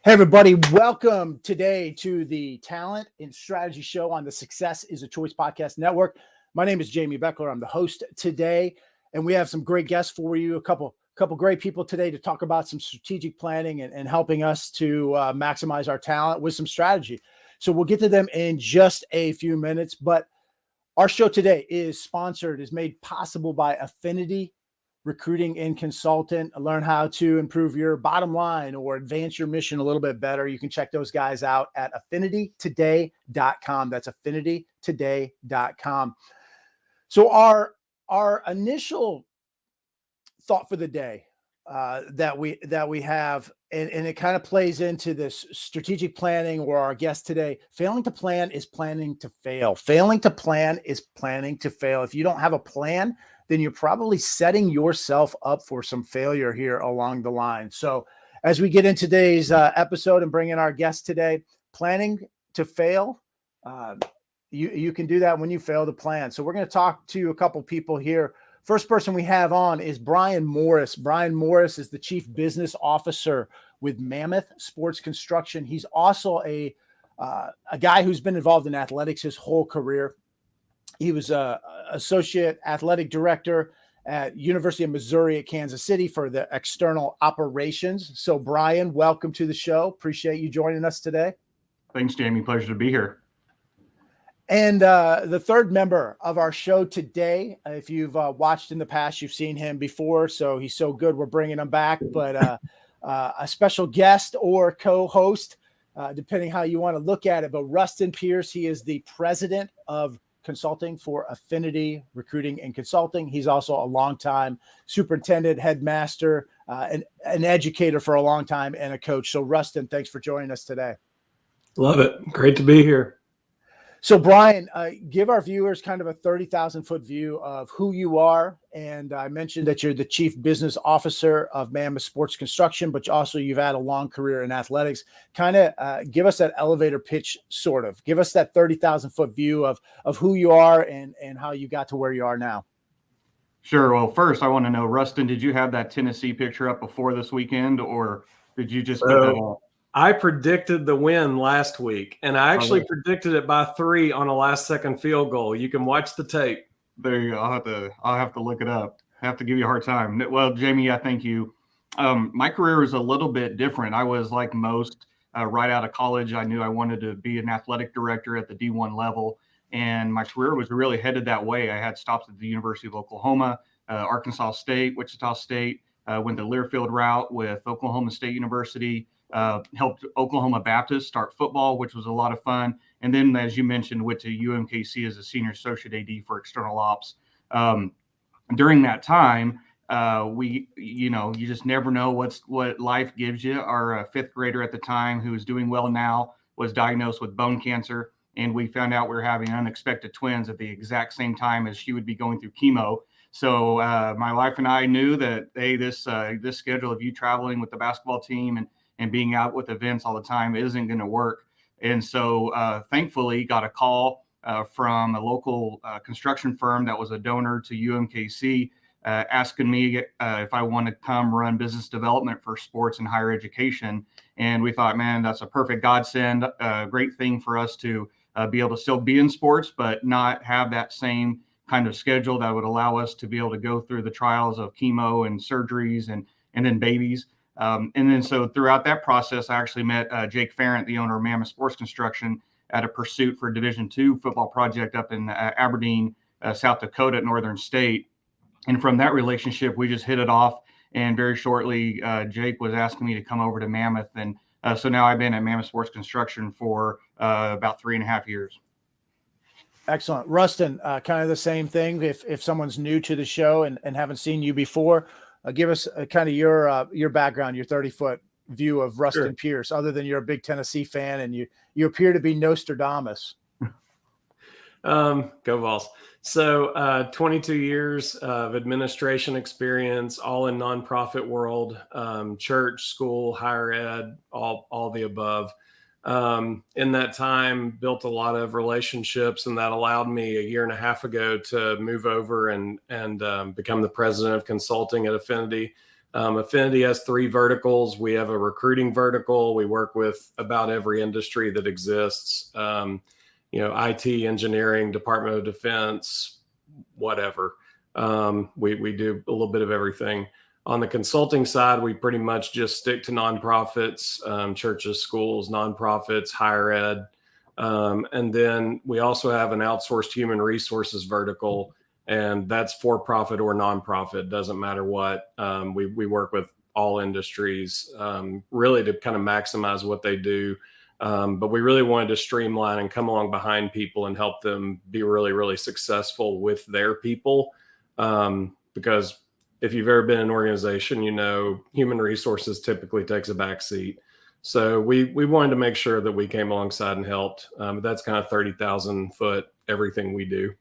Hey, everybody. Welcome today to the Talent and Strategy Show on the Success is a Choice Podcast Network. My name is Jamy Bechler. I'm the host today, and we have some great guests for you. A couple great people today to talk about some strategic planning and helping us to maximize our talent with some strategy. So we'll get to them in just a few minutes, but our show today is made possible by Affinity Recruiting and Consultant. Learn how to improve your bottom line or advance your mission a little bit better. You can check those guys out at affinitytoday.com. That's affinitytoday.com. So our initial thought for the day that we have, and it kind of plays into this strategic planning, or our guest today, failing to plan is planning to fail. Failing to plan is planning to fail. If you don't have a plan, then you're probably setting yourself up for some failure here along the line. So as we get into today's episode and bring in our guest today, planning to fail, you can do that when you fail to plan. So we're going to talk to a couple people here. First person we have on is Brian Morris. Brian Morris is the Chief Business Officer with Mammoth Sports Construction. He's also a guy who's been involved in athletics his whole career. He was a associate athletic director at University of Missouri at Kansas City for the external operations. So Brian, welcome to the show. Appreciate you joining us today. Thanks, Jamie. Pleasure to be here. And the third member of our show today, if you've watched in the past, you've seen him before. So he's so good, we're bringing him back. But a special guest or co-host, depending how you want to look at it. But Ruston Pierce, he is the president of consulting for Affinity Recruiting and Consulting. He's also a longtime superintendent, headmaster, an educator for a long time, and a coach. So Ruston, thanks for joining us today. Love it. Great to be here. So Brian, give our viewers kind of a 30,000 foot view of who you are. And I mentioned that you're the Chief Business Officer of Mammoth Sports Construction, but also you've had a long career in athletics. Kind of give us that elevator pitch, sort of. Give us that 30,000 foot view of who you are and how you got to where you are now. Sure. Well, first, I want to know, Ruston, did you have that Tennessee picture up before this weekend, or did you just put that up? I predicted the win last week, and I actually predicted it by 3 on a last-second field goal. You can watch the tape. There you go. I'll have to look it up. I have to give you a hard time. Well, Jamie, I thank you. My career is a little bit different. I was like most, right out of college, I knew I wanted to be an athletic director at the D1 level, and my career was really headed that way. I had stops at the University of Oklahoma, Arkansas State, Wichita State, went the Learfield route with Oklahoma State University. Helped Oklahoma Baptist start football, which was a lot of fun. And then, as you mentioned, went to UMKC as a senior associate AD for external ops. During that time, you just never know what life gives you. Our fifth grader at the time, who is doing well now, was diagnosed with bone cancer. And we found out we were having unexpected twins at the exact same time as she would be going through chemo. So my wife and I knew that, hey, this schedule of you traveling with the basketball team and being out with events all the time isn't going to work. And so thankfully got a call from a local construction firm that was a donor to UMKC asking me if I want to come run business development for sports and higher education. And we thought, man, that's a perfect godsend, great thing for us to be able to still be in sports, but not have that same kind of schedule that would allow us to be able to go through the trials of chemo and surgeries and then babies. And then so throughout that process, I actually met Jake Farrant, the owner of Mammoth Sports Construction, at a pursuit for a Division II football project up in Aberdeen, South Dakota at Northern State. And from that relationship, we just hit it off. And very shortly, Jake was asking me to come over to Mammoth. And so now I've been at Mammoth Sports Construction for about 3.5 years. Excellent. Ruston, kind of the same thing. If someone's new to the show and haven't seen you before, give us kind of your background, your 30-foot view of Ruston Pierce, other than you're a big Tennessee fan and you appear to be Nostradamus. Go Vols. So 22 years of administration experience, all in nonprofit world, church, school, higher ed, all the above. In that time, built a lot of relationships, and that allowed me a year and a half ago to move over and become the president of consulting at Affinity. Affinity has 3 verticals. We have a recruiting vertical. We work with about every industry that exists. IT, engineering, Department of Defense, whatever. We do a little bit of everything. On the consulting side, we pretty much just stick to nonprofits, churches, schools, nonprofits, higher ed. And then we also have an outsourced human resources vertical, and that's for profit or nonprofit, doesn't matter what. We work with all industries, really to kind of maximize what they do. But we really wanted to streamline and come along behind people and help them be really, really successful with their people. Because if you've ever been in an organization, human resources typically takes a back seat. So we wanted to make sure that we came alongside and helped. That's kind of 30,000 foot, everything we do.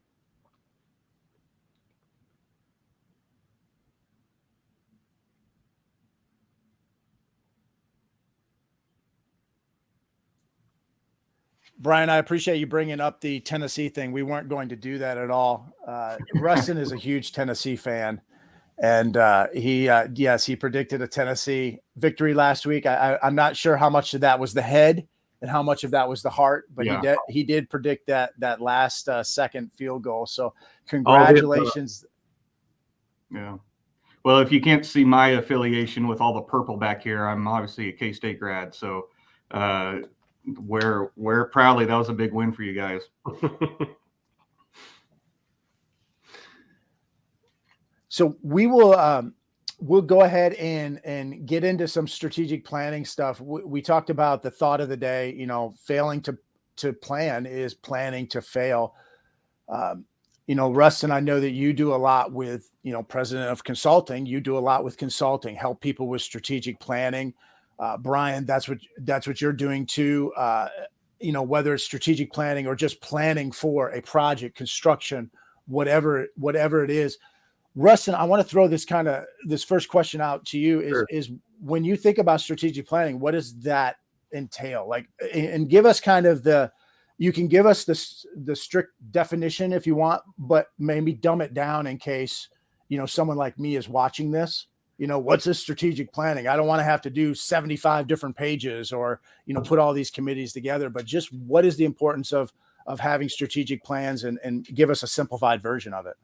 Brian, I appreciate you bringing up the Tennessee thing. We weren't going to do that at all. Ruston is a huge Tennessee fan. And he predicted a Tennessee victory last week. I'm not sure how much of that was the head and how much of that was the heart, but he did predict that last second field goal. So congratulations. Yeah. Well, if you can't see my affiliation with all the purple back here, I'm obviously a K-State grad. So wear proudly. That was a big win for you guys. So we will we'll go ahead and get into some strategic planning stuff. We talked about the thought of the day. Failing to plan is planning to fail. Ruston, I know that you do a lot with president of consulting. You do a lot with consulting, help people with strategic planning. Brian, that's what you're doing too. Whether it's strategic planning or just planning for a project, construction, whatever it is. Ruston, I want to throw this first question out to you. Sure. Is when you think about strategic planning, what does that entail? Like, and give us you can give us the strict definition if you want, but maybe dumb it down in case, someone like me is watching this. What's this strategic planning? I don't want to have to do 75 different pages or, put all these committees together, but just what is the importance of having strategic plans and give us a simplified version of it.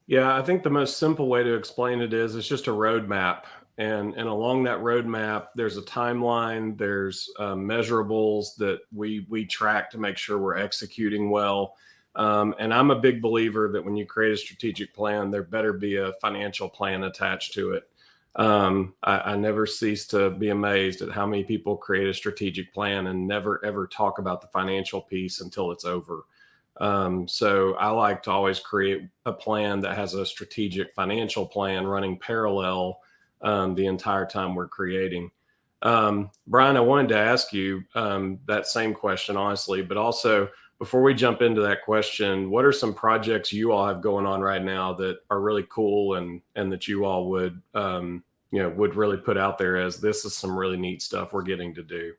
Yeah, I think the most simple way to explain it is it's just a roadmap. And along that roadmap, there's a timeline, there's measurables that we track to make sure we're executing well. And I'm a big believer that when you create a strategic plan, there better be a financial plan attached to it. I never cease to be amazed at how many people create a strategic plan and never, ever talk about the financial piece until it's over. So I like to always create a plan that has a strategic financial plan running parallel the entire time we're creating. Brian, I wanted to ask you that same question, honestly, but also before we jump into that question, what are some projects you all have going on right now that are really cool and that you all would really put out there as this is some really neat stuff we're getting to do?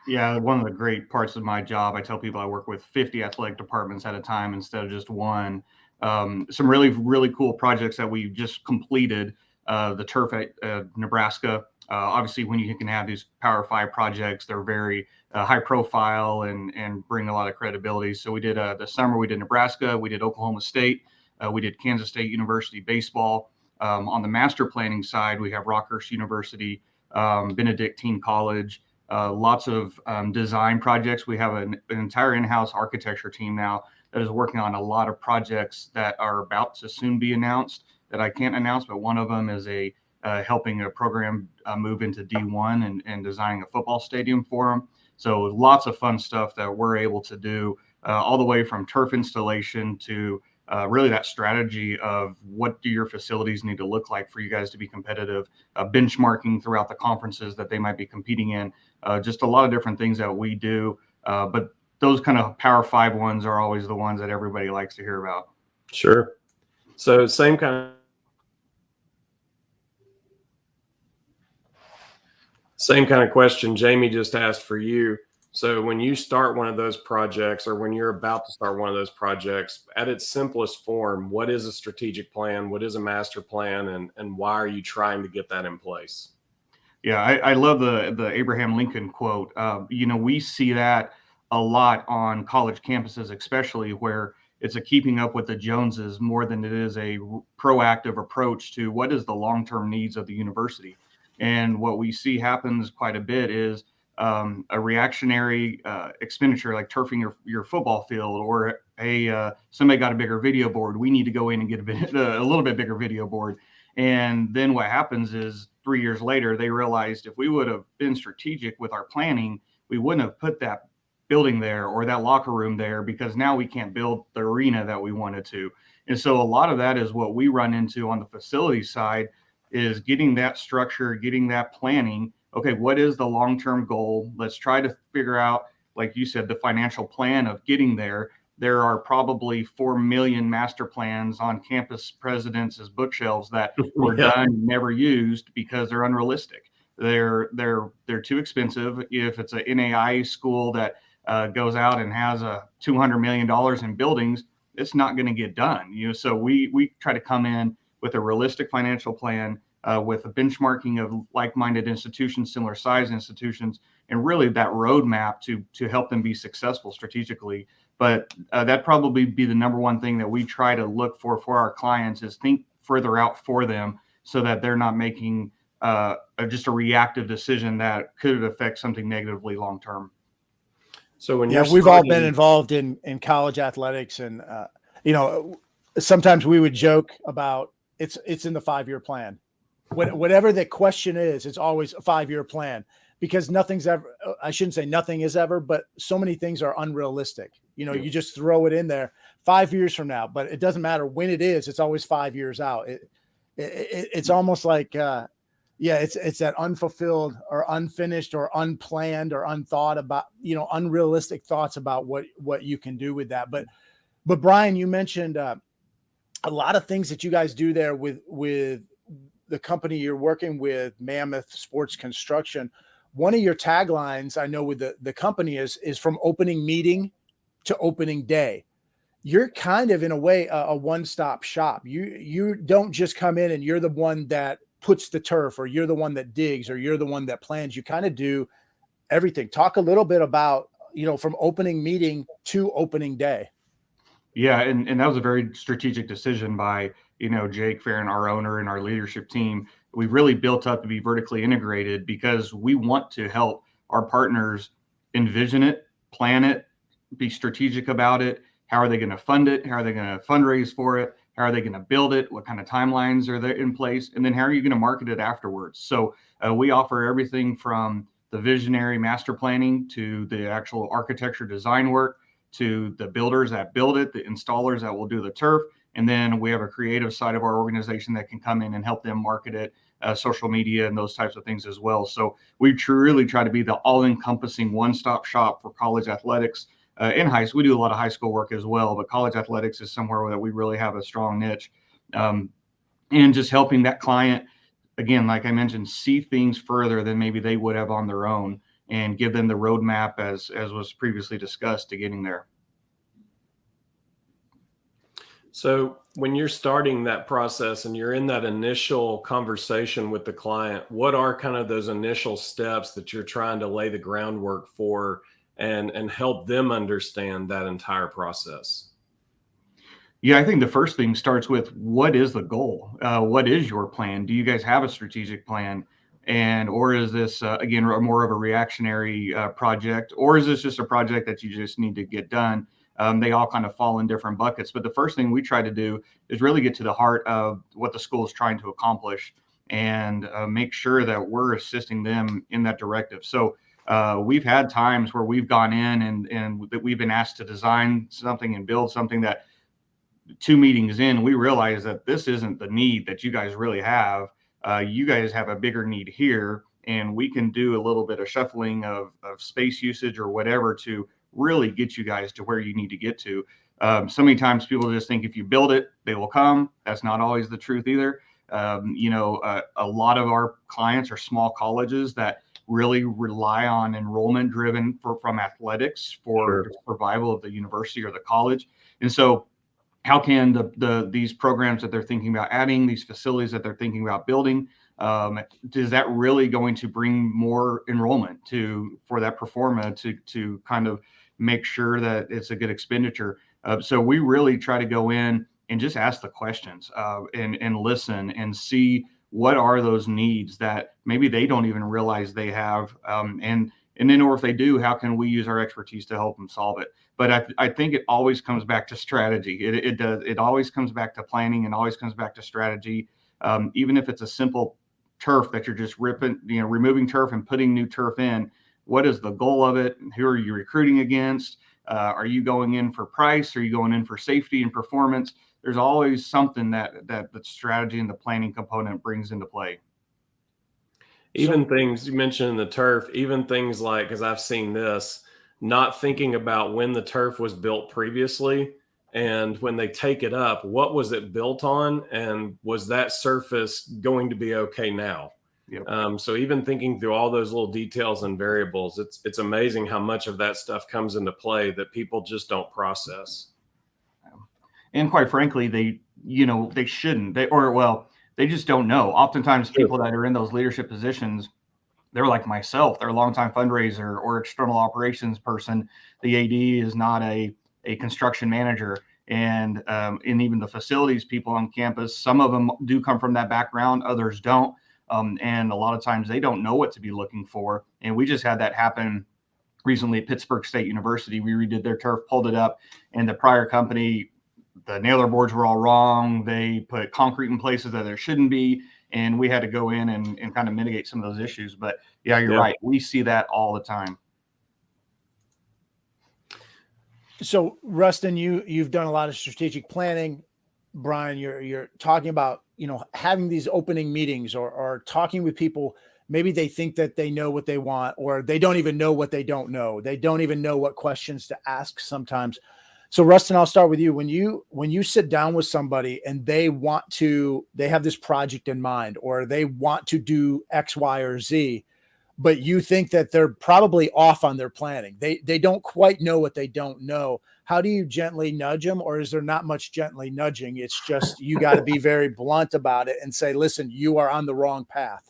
Yeah, one of the great parts of my job, I tell people I work with 50 athletic departments at a time instead of just one. Some really, really cool projects that we just completed. The turf at Nebraska. Obviously, when you can have these Power 5 projects, they're very high profile and bring a lot of credibility. So we did this summer, we did Nebraska, we did Oklahoma State, we did Kansas State University baseball. On the master planning side, we have Rockhurst University, Benedictine College, lots of design projects. We have an entire in-house architecture team now that is working on a lot of projects that are about to soon be announced that I can't announce, but one of them is helping a program move into D1 and designing a football stadium for them. So lots of fun stuff that we're able to do all the way from turf installation to really that strategy of what do your facilities need to look like for you guys to be competitive, benchmarking throughout the conferences that they might be competing in, just a lot of different things that we do. But those kind of Power 5 ones are always the ones that everybody likes to hear about. Sure. So same kind of question Jamie just asked for you. So when you start one of those projects, or when you're about to start one of those projects, at its simplest form, what is a strategic plan? What is a master plan? And why are you trying to get that in place? Yeah, I love the Abraham Lincoln quote. We see that a lot on college campuses, especially where it's a keeping up with the Joneses more than it is a proactive approach to what is the long-term needs of the university. And what we see happens quite a bit is a reactionary expenditure, like turfing your football field, or somebody got a bigger video board. We need to go in and get a little bit bigger video board. And then what happens is 3 years later, they realized if we would have been strategic with our planning, we wouldn't have put that building there or that locker room there, because now we can't build the arena that we wanted to. And so a lot of that is what we run into on the facility side, is getting that structure, getting that planning. Okay, what is the long-term goal? Let's try to figure out, like you said, the financial plan of getting there. There are probably 4 million master plans on campus presidents' bookshelves that were done, never used, because they're unrealistic. They're too expensive. If it's an NAI school that goes out and has a $200 million in buildings, it's not going to get done. So we try to come in with a realistic financial plan, with a benchmarking of like-minded institutions, similar size institutions, and really that roadmap to help them be successful strategically. But that'd probably be the number one thing that we try to look for our clients, is think further out for them, so that they're not making just a reactive decision that could affect something negatively long term. So when we've all been involved in college athletics, and sometimes we would joke about it's in the 5-year plan. Whatever the question is, it's always a 5-year plan, because nothing's ever, I shouldn't say nothing is ever, but so many things are unrealistic. You just throw it in there 5 years from now, but it doesn't matter when it is. It's always 5 years out. It's almost like, it's that unfulfilled or unfinished or unplanned or unthought about, unrealistic thoughts about what you can do with that. But Brian, you mentioned a lot of things that you guys do there with the company you're working with, Mammoth Sports Construction. One of your taglines, I know, with the company is from opening meeting to opening day. You're kind of, in a way, a one-stop shop. You don't just come in and you're the one that puts the turf, or you're the one that digs, or you're the one that plans. You kind of do everything. Talk a little bit about, from opening meeting to opening day. Yeah, and that was a very strategic decision by, Jake Farron, our owner, and our leadership team. We've really built up to be vertically integrated, because we want to help our partners envision it, plan it, be strategic about it. How are they going to fund it? How are they going to fundraise for it? How are they going to build it? What kind of timelines are there in place? And then how are you going to market it afterwards? So we offer everything from the visionary master planning to the actual architecture design work, to the builders that build it, the installers that will do the turf. And then we have a creative side of our organization that can come in and help them market it, social media, and those types of things as well. So we truly try to be the all-encompassing one-stop shop for college athletics. In high school, we do a lot of high school work as well, but college athletics is somewhere that we really have a strong niche. And just helping that client, again, like I mentioned, see things further than maybe they would have on their own, and give them the roadmap, as was previously discussed, to getting there. So when you're starting that process and you're in that initial conversation with the client, what are kind of those initial steps that you're trying to lay the groundwork for and help them understand that entire process? Yeah, I think the first thing starts with, what is the goal? What is your plan? Do you guys have a strategic plan? Or is this, again, more of a reactionary project? Or is this just a project that you just need to get done? They all kind of fall in different buckets. But the first thing we try to do is really get to the heart of what the school is trying to accomplish, and make sure that we're assisting them in that directive. So we've had times where we've gone in and that we've been asked to design something and build something that 2 meetings in, we realize that this isn't the need that you guys really have. You guys have a bigger need here, and we can do a little bit of shuffling of space usage or whatever to really get you guys to where you need to get to. So many times people just think if you build it, they will come. That's not always the truth either. A lot of our clients are small colleges that really rely on enrollment driven from athletics for Sure. survival of the university or the college. And so how can these programs that they're thinking about adding, these facilities that they're thinking about building, is that really going to bring more enrollment for that performa to kind of make sure that it's a good expenditure? So we really try to go in and just ask the questions and listen and see what are those needs that maybe they don't even realize they have, and then, or if they do, how can we use our expertise to help them solve it? But I think it always comes back to strategy. It does. It always comes back to planning, and always comes back to strategy. Even if it's a simple turf that you're just removing turf and putting new turf in. What is the goal of it? Who are you recruiting against? Are you going in for price? Are you going in for safety and performance? There's always something that the strategy and the planning component brings into play. Even things you mentioned in the turf, even things like, because I've seen this, not thinking about when the turf was built previously, and when they take it up, what was it built on, and was that surface going to be okay now? Yep. So even thinking through all those little details and variables, it's amazing how much of that stuff comes into play that people just don't process. And quite frankly, they shouldn't. They just don't know. Oftentimes, people that are in those leadership positions, they're like myself. They're a longtime fundraiser or external operations person. The AD is not a construction manager, and even the facilities people on campus, some of them do come from that background, others don't. And a lot of times they don't know what to be looking for. And we just had that happen recently at Pittsburgh State University. We redid their turf, pulled it up, and the prior company, the nailer boards were all wrong. They put concrete in places that there shouldn't be. And we had to go in and kind of mitigate some of those issues. But yeah, you're right. We see that all the time. So Ruston, you've done a lot of strategic planning. Brian, you're talking about, having these opening meetings or talking with people. Maybe they think that they know what they want, or they don't even know what they don't know. They don't even know what questions to ask sometimes. So Ruston, I'll start with you. When you sit down with somebody and they have this project in mind, or they want to do X, Y, or Z, but you think that they're probably off on their planning. They don't quite know what they don't know. How do you gently nudge them? Or is there not much gently nudging? It's just, you got to be very blunt about it and say, listen, you are on the wrong path.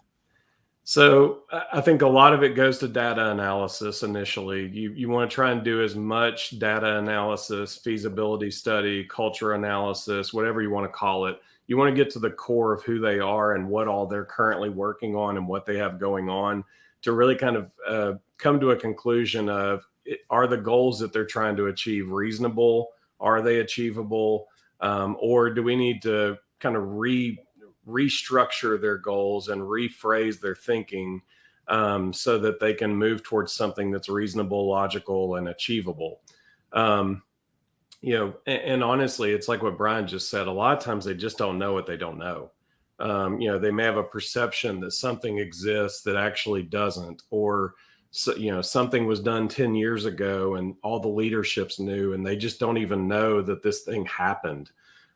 So I think a lot of it goes to data analysis initially. You want to try and do as much data analysis, feasibility study, culture analysis, whatever you want to call it. You want to get to the core of who they are and what all they're currently working on and what they have going on, to really kind of come to a conclusion of, are the goals that they're trying to achieve reasonable? Are they achievable? Or do we need to kind of restructure their goals and rephrase their thinking so that they can move towards something that's reasonable, logical, and achievable? And honestly, it's like what Brian just said. A lot of times they just don't know what they don't know. They may have a perception that something exists that actually doesn't, or something was done 10 years ago and all the leaderships knew, and they just don't even know that this thing happened.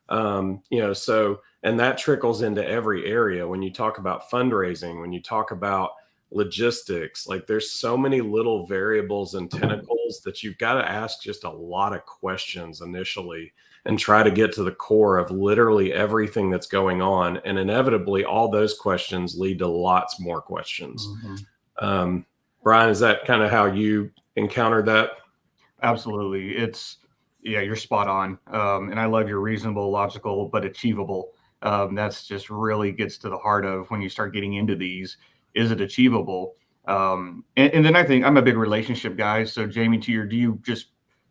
And that trickles into every area. When you talk about fundraising, when you talk about logistics, like there's so many little variables and tentacles that you've got to ask just a lot of questions initially and try to get to the core of literally everything that's going on. And inevitably, all those questions lead to lots more questions. Mm-hmm. Brian, is that kind of how you encountered that? Absolutely. You're spot on. And I love your reasonable, logical, but achievable. That's just really gets to the heart of when you start getting into these. Is it achievable? And then I think I'm a big relationship guy. So Jamy, do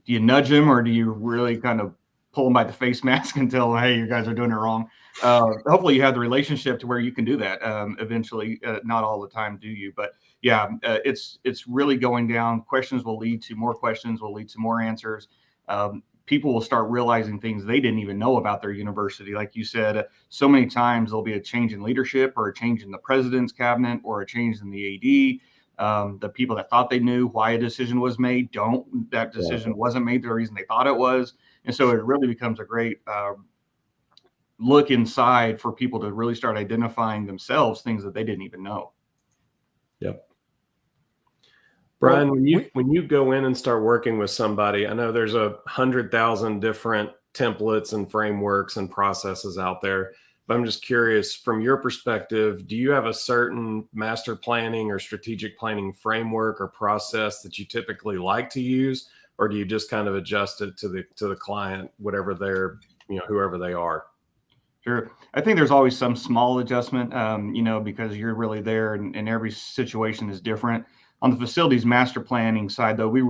you nudge him, or do you really kind of pull them by the face mask and tell them, hey, you guys are doing it wrong? Hopefully you have the relationship to where you can do that eventually. Not all the time do you, but yeah, it's really going down. Questions will lead to more questions, will lead to more answers. People will start realizing things they didn't even know about their university. Like you said, so many times there'll be a change in leadership, or a change in the president's cabinet, or a change in the AD. The people that thought they knew why a decision was made that decision wasn't made the reason they thought it was. And so it really becomes a great look inside for people to really start identifying themselves, things that they didn't even know. Yep. Brian, Well, when you go in and start working with somebody, I know there's 100,000 different templates and frameworks and processes out there, but I'm just curious, from your perspective, do you have a certain master planning or strategic planning framework or process that you typically like to use, or do you just kind of adjust it to the client, whatever they're, whoever they are? Sure. I think there's always some small adjustment, because you're really there and every situation is different. On the facilities master planning side, though, we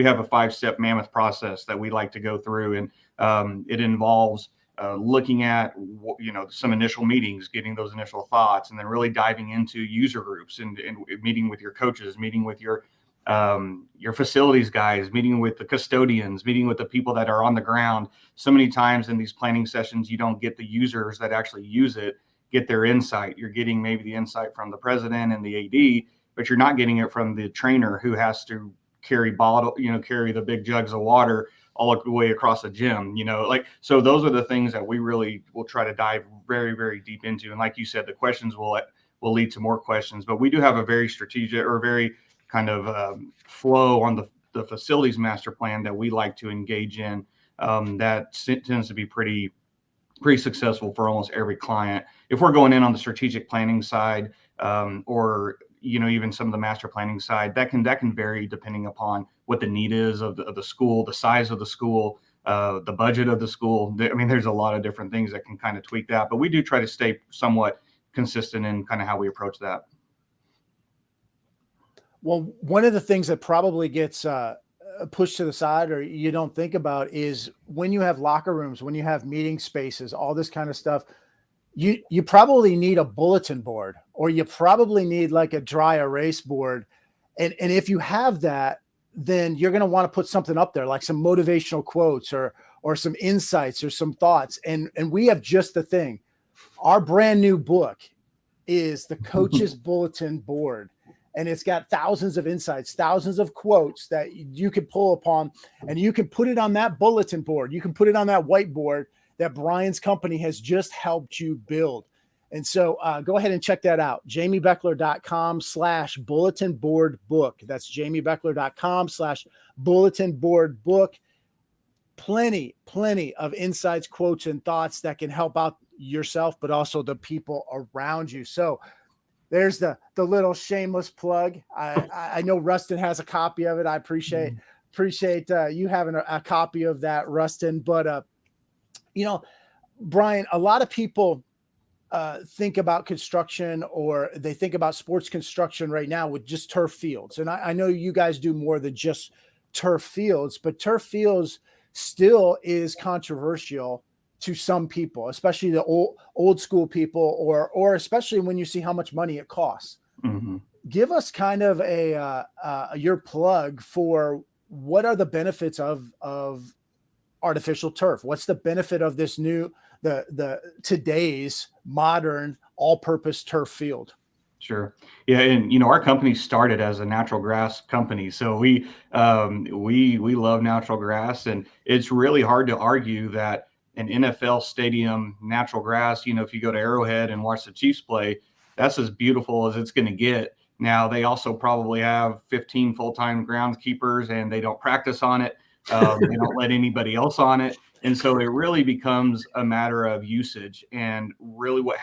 have a 5-step Mammoth process that we like to go through. And it involves looking at, some initial meetings, getting those initial thoughts, and then really diving into user groups and meeting with your coaches, meeting with your facilities guys, meeting with the custodians, meeting with the people that are on the ground. So many times in these planning sessions, you don't get the users that actually use it, get their insight. You're getting maybe the insight from the president and the AD, but you're not getting it from the trainer who has to carry the big jugs of water all the way across the gym, so those are the things that we really will try to dive very, very deep into. And like you said, the questions will lead to more questions, but we do have a very strategic or very kind of flow on the facilities master plan that we like to engage in. That tends to be pretty successful for almost every client. If we're going in on the strategic planning side, or even some of the master planning side, that can vary depending upon what the need is of the school, the size of the school, the budget of the school. I mean, there's a lot of different things that can kind of tweak that, but we do try to stay somewhat consistent in kind of how we approach that. Well, one of the things that probably gets pushed to the side or you don't think about is when you have locker rooms, when you have meeting spaces, all this kind of stuff, you probably need a bulletin board, or you probably need like a dry erase board. And if you have that, then you're going to want to put something up there, like some motivational quotes or some insights or some thoughts. And we have just the thing. Our brand new book is the Coach's Bulletin Board. And it's got thousands of insights, thousands of quotes that you can pull upon, and you can put it on that bulletin board. You can put it on that whiteboard that Brian's company has just helped you build. And so go ahead and check that out. JamyBechler.com/bulletin board book. That's JamyBechler.com/bulletin board book. Plenty of insights, quotes, and thoughts that can help out yourself, but also the people around you. So there's the little shameless plug. I know Ruston has a copy of it. I appreciate you having a copy of that, Ruston. But Brian, a lot of people think about construction, or they think about sports construction right now with just turf fields. And I know you guys do more than just turf fields, but turf fields still is controversial to some people, especially the old school people, or especially when you see how much money it costs. Mm-hmm. Give us kind of your plug for what are the benefits of artificial turf. What's the benefit of this new, today's modern all-purpose turf field? Sure. Yeah. And, our company started as a natural grass company. So we love natural grass, and it's really hard to argue that an NFL stadium, natural grass, if you go to Arrowhead and watch the Chiefs play, that's as beautiful as it's going to get. Now, they also probably have 15 full-time groundskeepers, and they don't practice on it. They don't let anybody else on it. And so it really becomes a matter of usage, and really what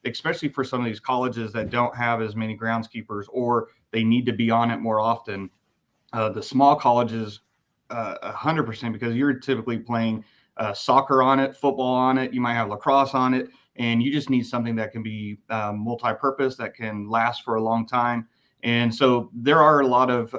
especially for some of these colleges that don't have as many groundskeepers, or they need to be on it more often. The small colleges, 100%, because you're typically playing soccer on it, football on it, you might have lacrosse on it, and you just need something that can be multi-purpose, that can last for a long time. And so there are a lot of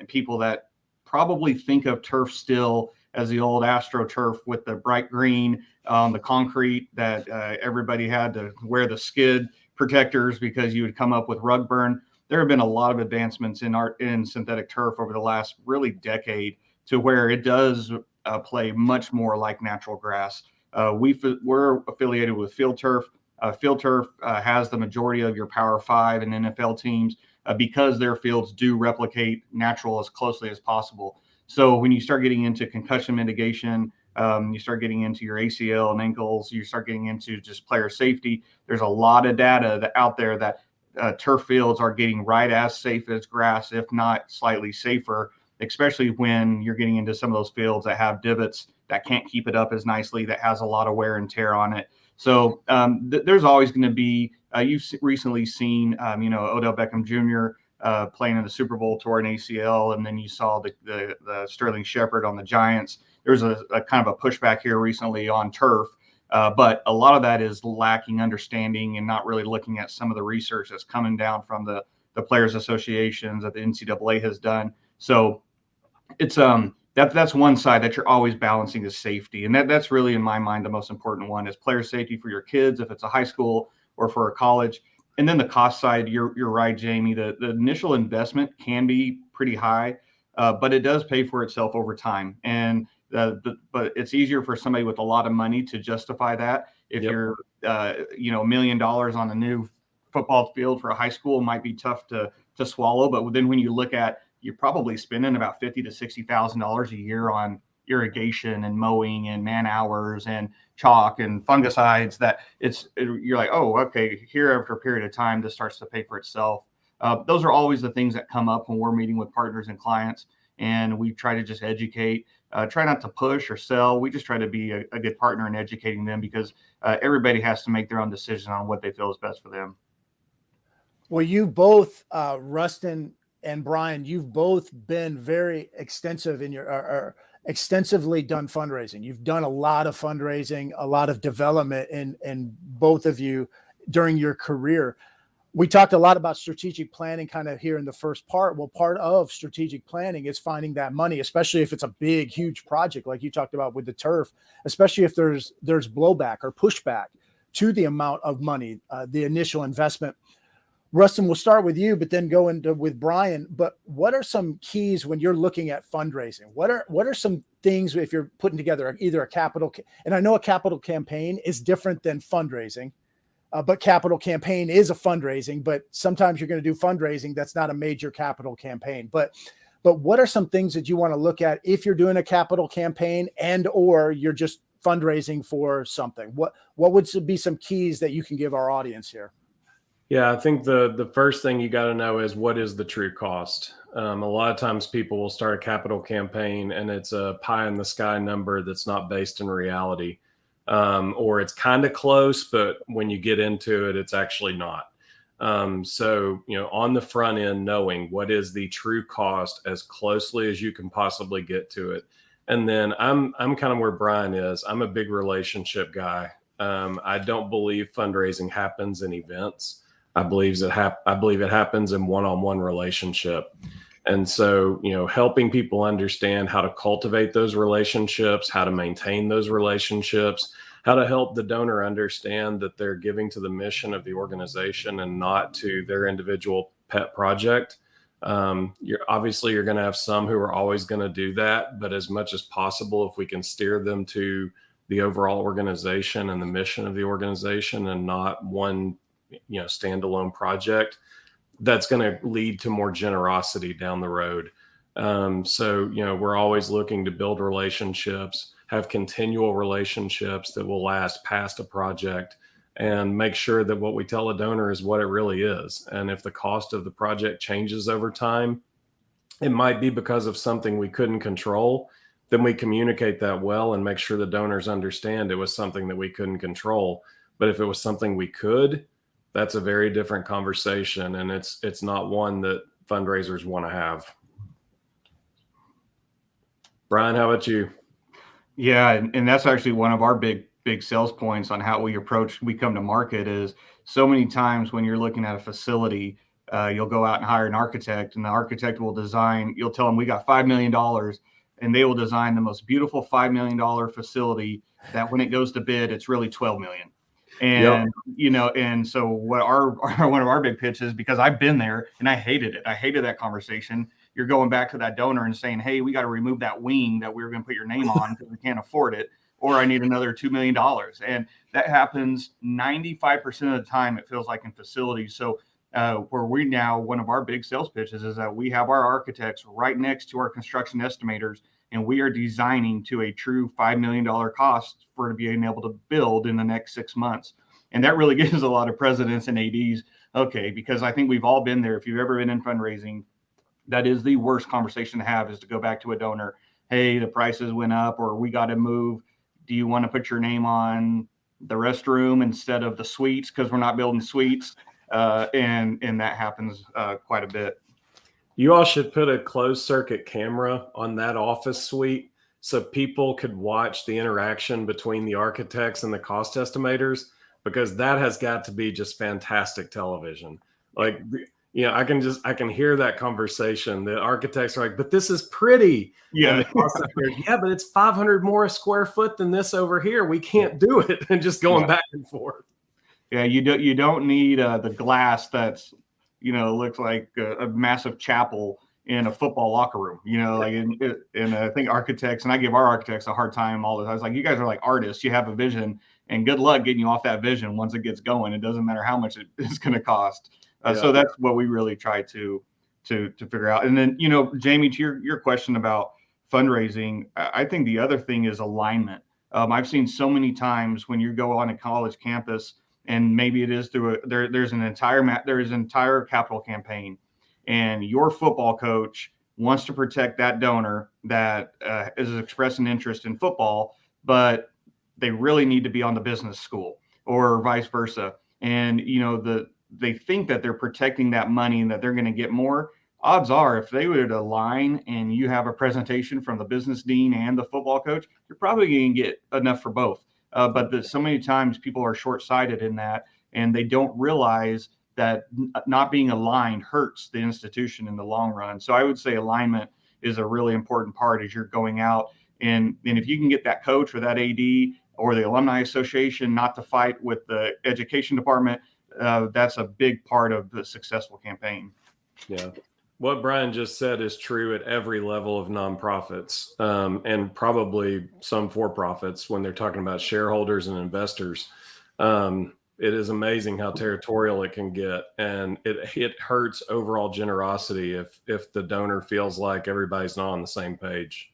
people that probably think of turf still as the old AstroTurf with the bright green, the concrete that everybody had to wear the skid protectors because you would come up with rug burn. There have been a lot of advancements in synthetic turf over the last really decade, to where it does play much more like natural grass. We're affiliated with Field Turf. Field Turf has the majority of your Power 5 and NFL teams because their fields do replicate natural as closely as possible. So when you start getting into concussion mitigation, you start getting into your ACL and ankles, you start getting into just player safety, there's a lot of data out there that turf fields are getting right as safe as grass, if not slightly safer, especially when you're getting into some of those fields that have divots that can't keep it up as nicely, that has a lot of wear and tear on it. So there's always going to be, you've recently seen, Odell Beckham Jr. Playing in the Super Bowl, tore an ACL, and then you saw the Sterling Shepard on the Giants. There's a kind of a pushback here recently on turf. But a lot of that is lacking understanding and not really looking at some of the research that's coming down from the players associations that the NCAA has done. So it's that's one side that you're always balancing is safety. And that's really, in my mind, the most important one is player safety for your kids, if it's a high school or for a college. And then the cost side, you're right, Jamie, the initial investment can be pretty high, but it does pay for itself over time. And but it's easier for somebody with a lot of money to justify that. If you're, $1 million on a new football field for a high school, might be tough to swallow. But then when you look at, you're probably spending about $50,000 to $60,000 a year on irrigation and mowing and man hours and chalk and fungicides, that you're like, oh, okay, here after a period of time, this starts to pay for itself. Those are always the things that come up when we're meeting with partners and clients. And we try to just educate, try not to push or sell. We just try to be a good partner in educating them, because everybody has to make their own decision on what they feel is best for them. Well, you both, Ruston and Brian, you've both been very extensive in your, extensively done fundraising. You've done a lot of fundraising, a lot of development in both of you during your career. We talked a lot about strategic planning kind of here in the first part. Well, part of strategic planning is finding that money, especially if it's a big, huge project like you talked about with the turf, especially if there's blowback or pushback to the amount of money, the initial investment. Ruston, we'll start with you, but then go into with Brian. But what are some keys when you're looking at fundraising? What are some things if you're putting together either a capital, and I know a capital campaign is different than fundraising, but capital campaign is a fundraising, but sometimes you're going to do fundraising that's not a major capital campaign. But what are some things that you want to look at if you're doing a capital campaign and or you're just fundraising for something? What would be some keys that you can give our audience here? Yeah, I think the first thing you got to know is what is the true cost. A lot of times people will start a capital campaign and it's a pie in the sky number that's not based in reality, or it's kind of close, but when you get into it, it's actually not. So, on the front end, knowing what is the true cost as closely as you can possibly get to it. And then I'm kind of where Brian is. I'm a big relationship guy. I don't believe fundraising happens in events. I believe it happens in one-on-one relationship. And so, helping people understand how to cultivate those relationships, how to maintain those relationships, how to help the donor understand that they're giving to the mission of the organization and not to their individual pet project. You're going to have some who are always going to do that, but as much as possible, if we can steer them to the overall organization and the mission of the organization and not one standalone project, that's going to lead to more generosity down the road. So we're always looking to build relationships, have continual relationships that will last past a project, and make sure that what we tell a donor is what it really is. And if the cost of the project changes over time, it might be because of something we couldn't control. Then we communicate that well and make sure the donors understand it was something that we couldn't control. But if it was something we could, that's a very different conversation, and it's not one that fundraisers want to have. Brian, how about you? Yeah, and that's actually one of our big sales points on how we come to market is so many times when you're looking at a facility, you'll go out and hire an architect, and the architect will design, you'll tell them we got $5 million, and they will design the most beautiful $5 million facility that when it goes to bid, it's really $12 million. And, and so what one of our big pitches, because I've been there and I hated it. I hated that conversation. You're going back to that donor and saying, hey, we got to remove that wing that we were going to put your name on because we can't afford it, or I need another $2 million. And that happens 95% of the time, it feels like, in facilities. So one of our big sales pitches is that we have our architects right next to our construction estimators, and we are designing to a true $5 million cost for being able to build in the next 6 months. And that really gives a lot of presidents and ADs, okay, because I think we've all been there. If you've ever been in fundraising, that is the worst conversation to have, is to go back to a donor. Hey, the prices went up, or we got to move. Do you want to put your name on the restroom instead of the suites because we're not building suites? And that happens quite a bit. You all should put a closed circuit camera on that office suite so people could watch the interaction between the architects and the cost estimators, because that has got to be just fantastic television. Like, I can hear that conversation. The architects are like, but this is pretty. Yeah. And the cost estimators, yeah, but it's 500 more a square foot than this over here. We can't do it. And just going back and forth. Yeah, you don't need the glass that's, looks like a massive chapel in a football locker room, and I think architects, and I give our architects a hard time all the time. I was like, you guys are like artists. You have a vision, and good luck getting you off that vision once it gets going. It doesn't matter how much it's going to cost. So that's what we really try to figure out. And then, Jamy, to your question about fundraising, I think the other thing is alignment. I've seen so many times when you go on a college campus, and maybe it is through there's an entire capital campaign, and your football coach wants to protect that donor that is expressing interest in football, but they really need to be on the business school or vice versa. And, they think that they're protecting that money and that they're going to get more. Odds are, if they would align and you have a presentation from the business dean and the football coach, you're probably going to get enough for both. But so many times people are short-sighted in that, and they don't realize that not being aligned hurts the institution in the long run. So I would say alignment is a really important part as you're going out. And if you can get that coach or that AD or the alumni association not to fight with the education department, that's a big part of the successful campaign. Yeah. What Brian just said is true at every level of nonprofits, and probably some for-profits when they're talking about shareholders and investors. It is amazing how territorial it can get, and it hurts overall generosity if the donor feels like everybody's not on the same page.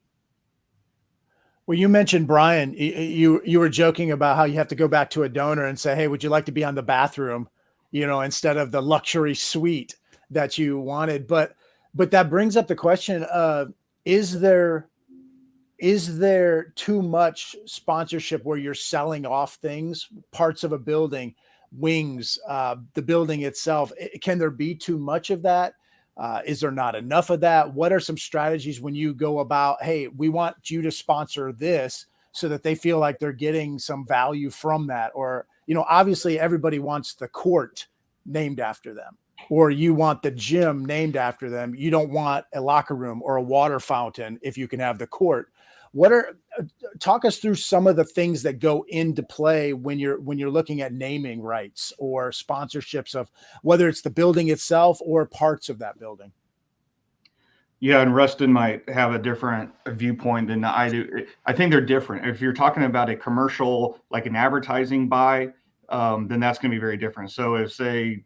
Well, you mentioned, Brian, you were joking about how you have to go back to a donor and say, hey, would you like to be on the bathroom, instead of the luxury suite that you wanted. But that brings up the question of, is there too much sponsorship where you're selling off things, parts of a building, wings, the building itself? Can there be too much of that? Is there not enough of that? What are some strategies when you go about, hey, we want you to sponsor this, so that they feel like they're getting some value from that? Or, obviously everybody wants the court named after them, or you want the gym named after them. You don't want a locker room or a water fountain if you can have the court. Talk us through some of the things that go into play when you're looking at naming rights or sponsorships of whether it's the building itself or parts of that building. Yeah, and Ruston might have a different viewpoint than I do. I think they're different. If you're talking about a commercial, like an advertising buy, then that's going to be very different. So if, say,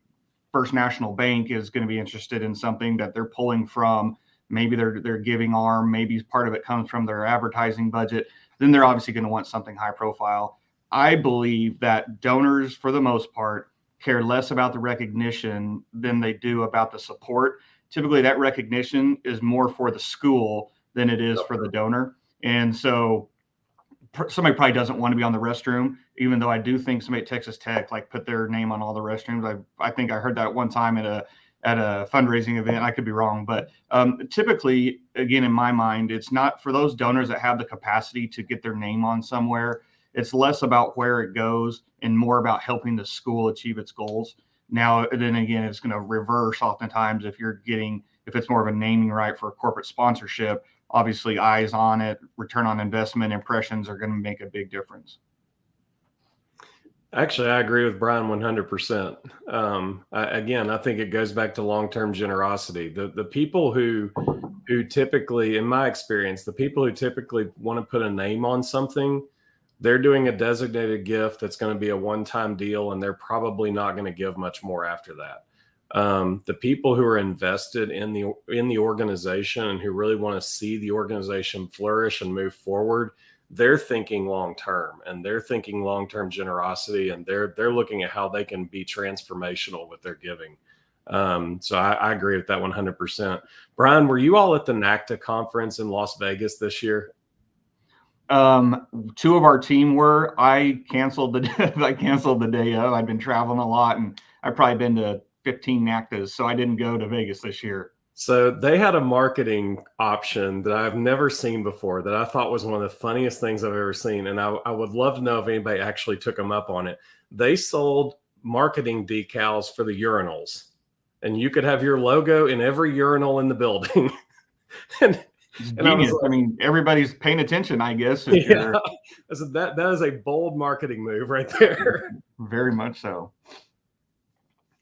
First National Bank is going to be interested in something that they're pulling from, maybe they're giving arm, maybe part of it comes from their advertising budget, then they're obviously going to want something high profile. I believe that donors, for the most part, care less about the recognition than they do about the support. Typically, that recognition is more for the school than it is for the donor. And so somebody probably doesn't want to be on the restroom, even though I do think somebody at Texas Tech put their name on all the restrooms. I think I heard that one time at a fundraising event. I could be wrong, but typically, again, in my mind, it's not for those donors that have the capacity to get their name on somewhere. It's less about where it goes and more about helping the school achieve its goals. Now, then again, it's going to reverse oftentimes if it's more of a naming right for a corporate sponsorship. Obviously, eyes on it, return on investment, impressions are going to make a big difference. Actually, I agree with Brian 100%. I think it goes back to long-term generosity. The people who typically, in my experience, the people who typically want to put a name on something, they're doing a designated gift that's going to be a one-time deal, and they're probably not going to give much more after that. The people who are invested in the organization and who really want to see the organization flourish and move forward, they're thinking long term, and they're thinking long term generosity, and they're looking at how they can be transformational with their giving. So I agree with that 100%. Brian, were you all at the NACTA conference in Las Vegas this year? Two of our team were. I canceled the day of. I've been traveling a lot, and I've probably been to 15 NACTAs, so I didn't go to Vegas this year. So they had a marketing option that I've never seen before that I thought was one of the funniest things I've ever seen. And I would love to know if anybody actually took them up on it. They sold marketing decals for the urinals, and you could have your logo in every urinal in the building. and I was like, I mean, everybody's paying attention, I guess. Yeah. So that is a bold marketing move right there. Very much so.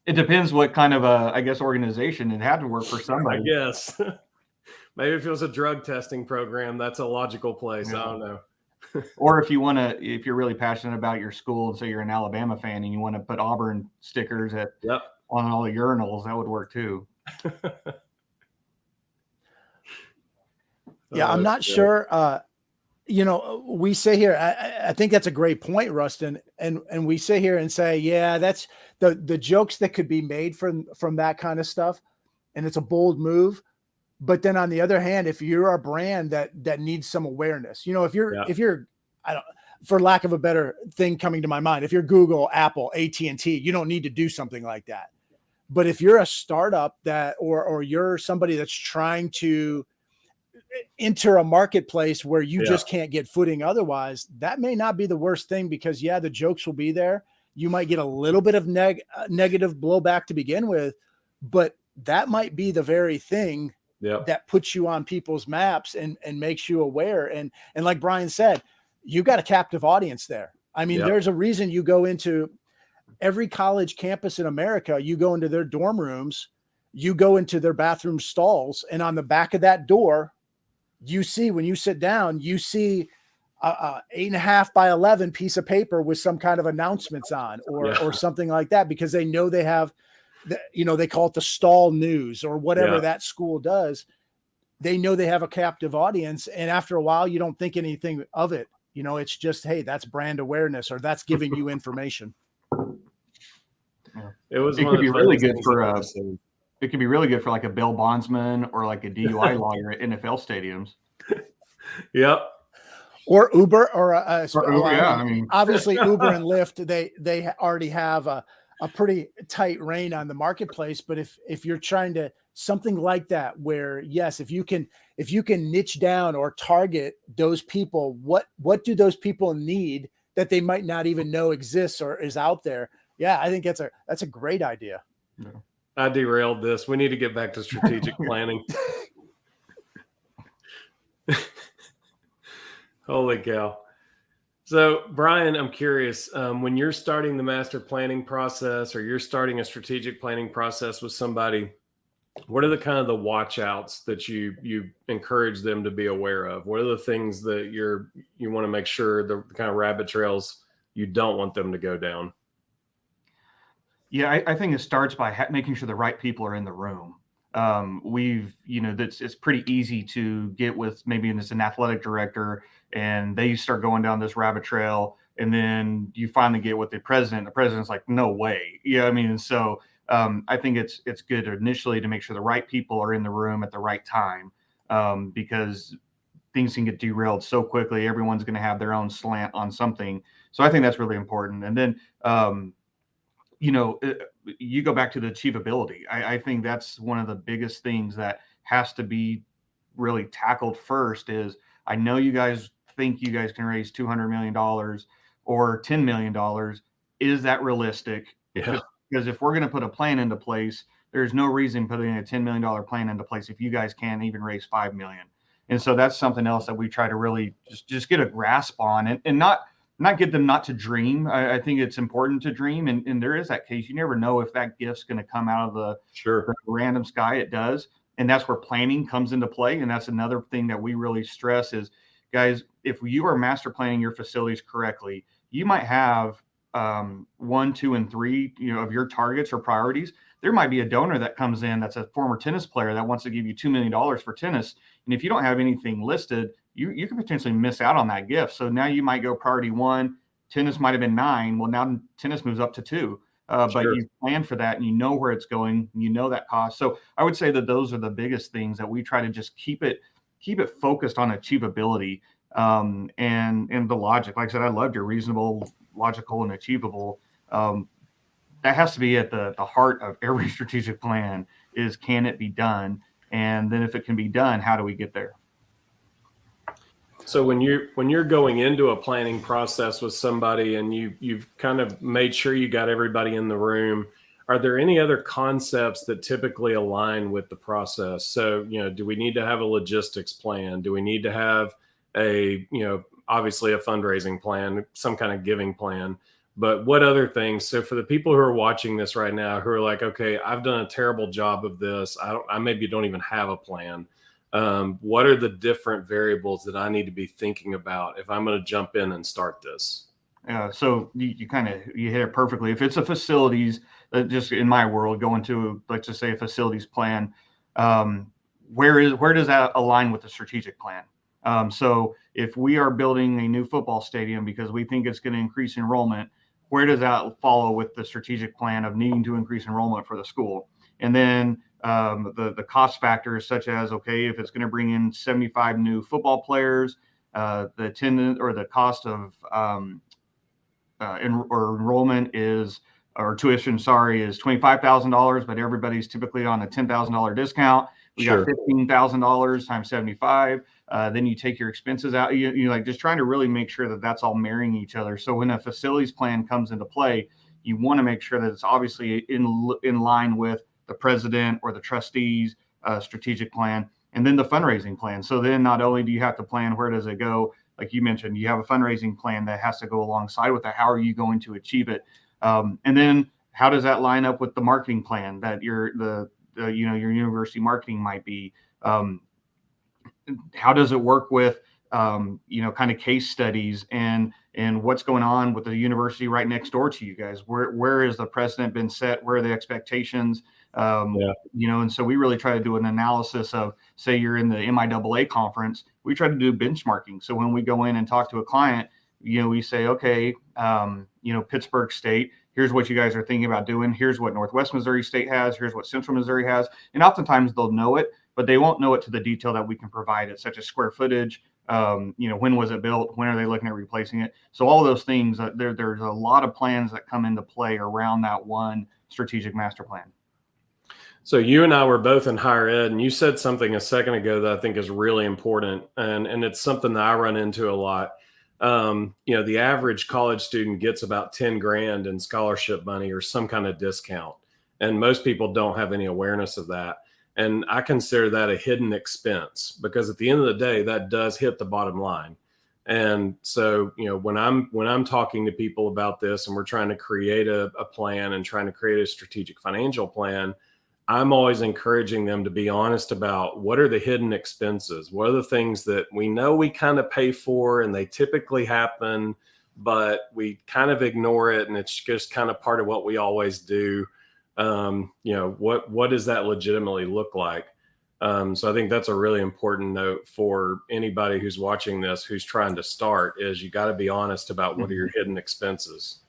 It depends what kind of I guess organization. It had to work for somebody. I guess. Maybe if it was a drug testing program, that's a logical place. Yeah. I don't know. Or if you're really passionate about your school and say you're an Alabama fan and you want to put Auburn stickers on all the urinals, that would work too. Yeah, I'm not sure. We say here, I think that's a great point, Ruston. And we sit here and say, yeah, that's the jokes that could be made from that kind of stuff. And it's a bold move. But then on the other hand, if you're a brand that needs some awareness, if you're, for lack of a better thing coming to my mind, if you're Google, Apple, AT&T, you don't need to do something like that. But if you're a startup or you're somebody that's trying to enter a marketplace where you just can't get footing otherwise, that may not be the worst thing, because the jokes will be there. You might get a little bit of negative blowback to begin with, but that might be the very thing that puts you on people's maps and makes you aware. And like Brian said, you got a captive audience there. I mean, there's a reason you go into every college campus in America, you go into their dorm rooms, you go into their bathroom stalls, and on the back of that door, you see, when you sit down, you see a 8.5 by 11 piece of paper with some kind of announcements on or something like that, because they know they have, they call it the stall news or whatever that school does. They know they have a captive audience. And after a while, you don't think anything of it. It's just, hey, that's brand awareness, or that's giving you information. It could be really good for it could be really good for like a bail bondsman or like a DUI lawyer at NFL stadiums. Yep. Or Uber or Uber, I mean, obviously Uber and Lyft, they already have a pretty tight rein on the marketplace. But if you're trying to something like that, where yes, if you can niche down or target those people, what do those people need that they might not even know exists or is out there? Yeah, I think that's a great idea. Yeah. I derailed this. We need to get back to strategic planning. Holy cow. So, Brian, I'm curious, when you're starting the master planning process or you're starting a strategic planning process with somebody, what are the kind of the watch outs that you encourage them to be aware of? What are the things that you want to make sure, the kind of rabbit trails you don't want them to go down? Yeah, I think it starts by making sure the right people are in the room. It's pretty easy to get with maybe it's an athletic director and they start going down this rabbit trail, and then you finally get with the president. The president's like, no way. I mean, and so I think it's good initially to make sure the right people are in the room at the right time, because things can get derailed so quickly. Everyone's going to have their own slant on something. So I think that's really important. And then, you go back to the achievability. I think that's one of the biggest things that has to be really tackled first is, I know you guys think you guys can raise $200 million or $10 million. Is that realistic? Yeah. Because if we're going to put a plan into place, there's no reason putting a $10 million plan into place if you guys can't even raise $5 million. And so that's something else that we try to really just get a grasp on and not get them not to dream. I think it's important to dream. And there is that case. You never know if that gift's going to come out of the random sky. It does. And that's where planning comes into play. And that's another thing that we really stress is, guys, if you are master planning your facilities correctly, you might have 1, 2, and 3, of your targets or priorities. There might be a donor that comes in that's a former tennis player that wants to give you $2 million for tennis. And if you don't have anything listed, you could potentially miss out on that gift. So now you might go priority 1, tennis might have been 9. Well, now tennis moves up to 2. But Sure. you plan for that and you know where it's going, you know that cost. So I would say that those are the biggest things that we try to just keep it focused on achievability, and the logic. Like I said, I loved your reasonable, logical, and achievable. That has to be at the heart of every strategic plan is, can it be done? And then if it can be done, how do we get there? So when you're going into a planning process with somebody and you've kind of made sure you got everybody in the room, are there any other concepts that typically align with the process? So, do we need to have a logistics plan? Do we need to have obviously a fundraising plan, some kind of giving plan? But what other things? So for the people who are watching this right now, who are like, okay, I've done a terrible job of this. I maybe don't even have a plan. What are the different variables that I need to be thinking about if I'm going to jump in and start this? So you hit it perfectly. If it's a facilities, just in my world, going to, let's just say, a facilities plan, where does that align with the strategic plan? So if we are building a new football stadium because we think it's going to increase enrollment, where does that follow with the strategic plan of needing to increase enrollment for the school? And then the cost factors, such as, okay, if it's going to bring in 75 new football players, the attendance or the cost of enrollment or tuition, is $25,000, but everybody's typically on a $10,000 discount. We got $15,000 times 75. Then you take your expenses out. You like just trying to really make sure that that's all marrying each other. So when a facilities plan comes into play, you want to make sure that it's obviously in line with the president or the trustees' strategic plan, and then the fundraising plan. So then not only do you have to plan where does it go, like you mentioned, you have a fundraising plan that has to go alongside with that. How are you going to achieve it? And then how does that line up with the marketing plan that your university marketing might be? How does it work with kind of case studies and what's going on with the university right next door to you guys? Where has the precedent been set? Where are the expectations? And so we really try to do an analysis of, say you're in the MIAA conference, we try to do benchmarking. So when we go in and talk to a client, we say, okay, Pittsburgh State, here's what you guys are thinking about doing. Here's what Northwest Missouri State has. Here's what Central Missouri has. And oftentimes they'll know it, but they won't know it to the detail that we can provide it, such as square footage. When was it built? When are they looking at replacing it? So all those things, there's a lot of plans that come into play around that one strategic master plan. So you and I were both in higher ed, and you said something a second ago that I think is really important, and it's something that I run into a lot. The average college student gets about 10 grand in scholarship money or some kind of discount, and most people don't have any awareness of that. And I consider that a hidden expense, because at the end of the day, that does hit the bottom line. And so, when I'm talking to people about this and we're trying to create a plan and trying to create a strategic financial plan, I'm always encouraging them to be honest about what are the hidden expenses? What are the things that we know we kind of pay for and they typically happen, but we kind of ignore it and it's just kind of part of what we always do. What does that legitimately look like? So I think that's a really important note for anybody who's watching this, who's trying to start, is you got to be honest about what are your hidden expenses.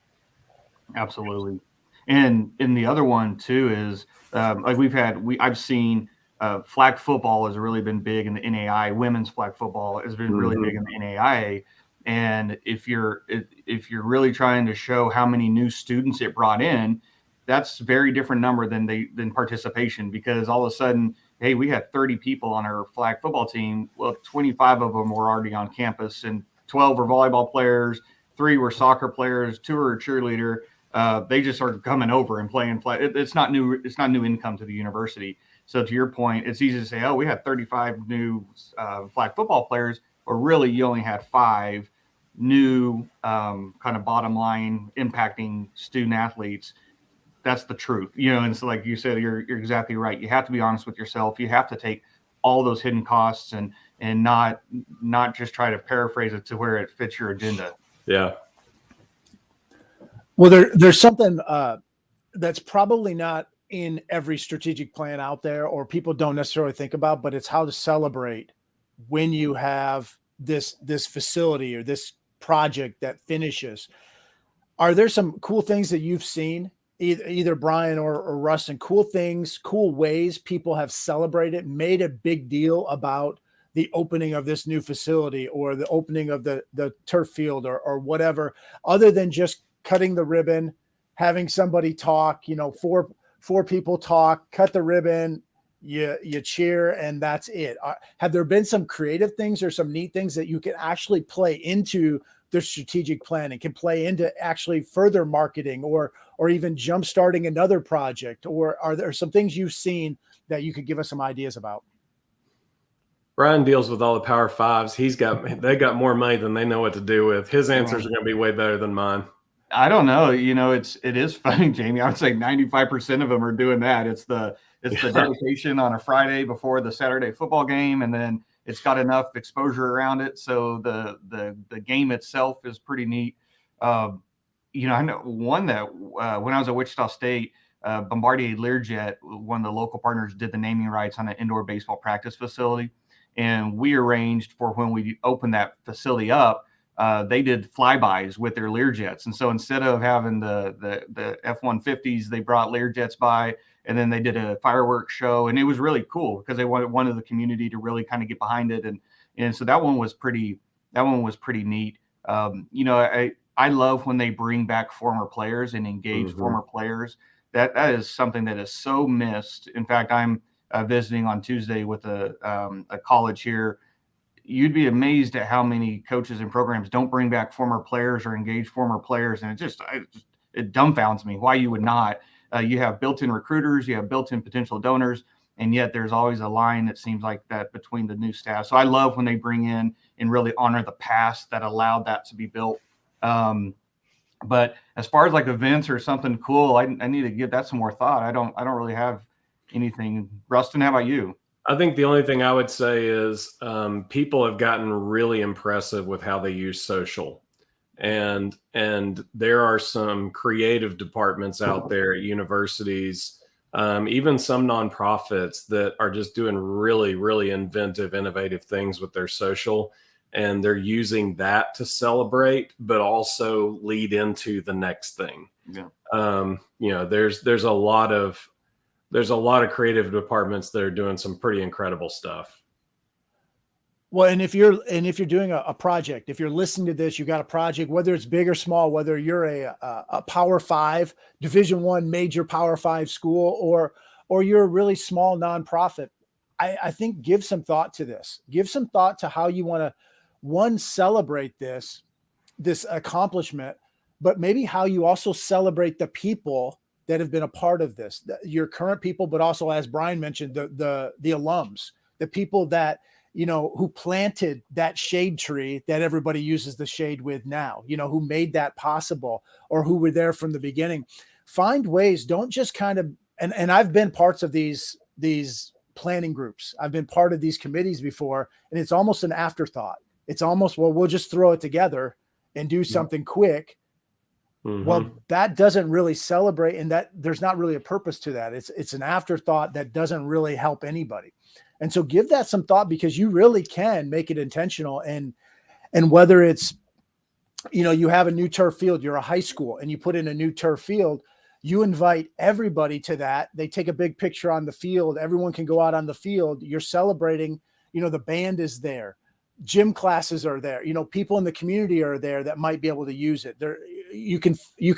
Absolutely. And the other one too is I've seen flag football has really been big in the NAIA. Women's flag football has been really big in the NAIA. And if you're really trying to show how many new students it brought in, that's a very different number than participation, because all of a sudden, hey, we had 30 people on our flag football team. Well, 25 of them were already on campus, and 12 were volleyball players, 3 were soccer players, 2 were a cheerleader. They just started coming over and playing flag. It's not new income to the university. So to your point, it's easy to say, oh, we had 35 new flag football players, but really you only had 5 new kind of bottom line impacting student athletes. That's the truth, and so like you said, you're exactly right. You have to be honest with yourself. You have to take all those hidden costs and not just try to paraphrase it to where it fits your agenda. Yeah. Well, there's something that's probably not in every strategic plan out there, or people don't necessarily think about, but it's how to celebrate when you have this facility or this project that finishes, are there some cool things that you've seen, either Brian or Rustin, cool things, cool ways people have celebrated, made a big deal about the opening of this new facility or the opening of the turf field or whatever, other than just cutting the ribbon, having somebody talk, four people talk, cut the ribbon, you cheer, and that's it. Have there been some creative things or some neat things that you can actually play into their strategic planning, can play into actually further marketing or even jump starting another project? Or are there some things you've seen that you could give us some ideas about? Brian deals with all the Power Fives. They got more money than they know what to do with. His answers are going to be way better than mine. I don't know. It is funny, Jamie. I would say 95% of them are doing that. It's the dedication on a Friday before the Saturday football game, and then it's got enough exposure around it, so the game itself is pretty neat. I know one that when I was at Wichita State, Bombardier Learjet, one of the local partners, did the naming rights on an indoor baseball practice facility, and we arranged for when we opened that facility up. They did flybys with their Learjets, and so instead of having the F-150s, they brought Learjets by, and then they did a fireworks show, and it was really cool because they wanted the community to really kind of get behind it, and so that one was pretty neat. I love when they bring back former players and engage former players. That is something that is so missed. In fact, I'm visiting on Tuesday with a college here. You'd be amazed at how many coaches and programs don't bring back former players or engage former players. And it dumbfounds me why you would not. You have built-in recruiters, you have built-in potential donors, and yet there's always a line that seems like that between the new staff. So I love when they bring in and really honor the past that allowed that to be built. But as far as like events or something cool, I need to give that some more thought. I don't really have anything. Rustin, how about you? I think the only thing I would say is people have gotten really impressive with how they use social. And there are some creative departments out there at universities, even some nonprofits that are just doing really, really inventive, innovative things with their social. And they're using that to celebrate, but also lead into the next thing. Yeah. There's a lot of creative departments that are doing some pretty incredible stuff. Well, and if you're doing a project, if you're listening to this, you got a project, whether it's big or small, whether you're a Power 5, Division I major Power 5 school, or you're a really small nonprofit, I think give some thought to this. Give some thought to how you want to, one, celebrate this accomplishment, but maybe how you also celebrate the people that have been a part of this, your current people, but also, as Brian mentioned, the alums, the people that, who planted that shade tree that everybody uses the shade with now, who made that possible or who were there from the beginning. Find ways, don't just kind of, and I've been parts of these planning groups. I've been part of these committees before, and it's almost an afterthought. It's almost, well, we'll just throw it together and do something quick. Well, that doesn't really celebrate, and that there's not really a purpose to that. It's an afterthought that doesn't really help anybody. And so give that some thought, because you really can make it intentional. And whether it's, you have a new turf field, you're a high school and you put in a new turf field, you invite everybody to that. They take a big picture on the field. Everyone can go out on the field. You're celebrating, the band is there. Gym classes are there. People in the community are there that might be able to use it. You can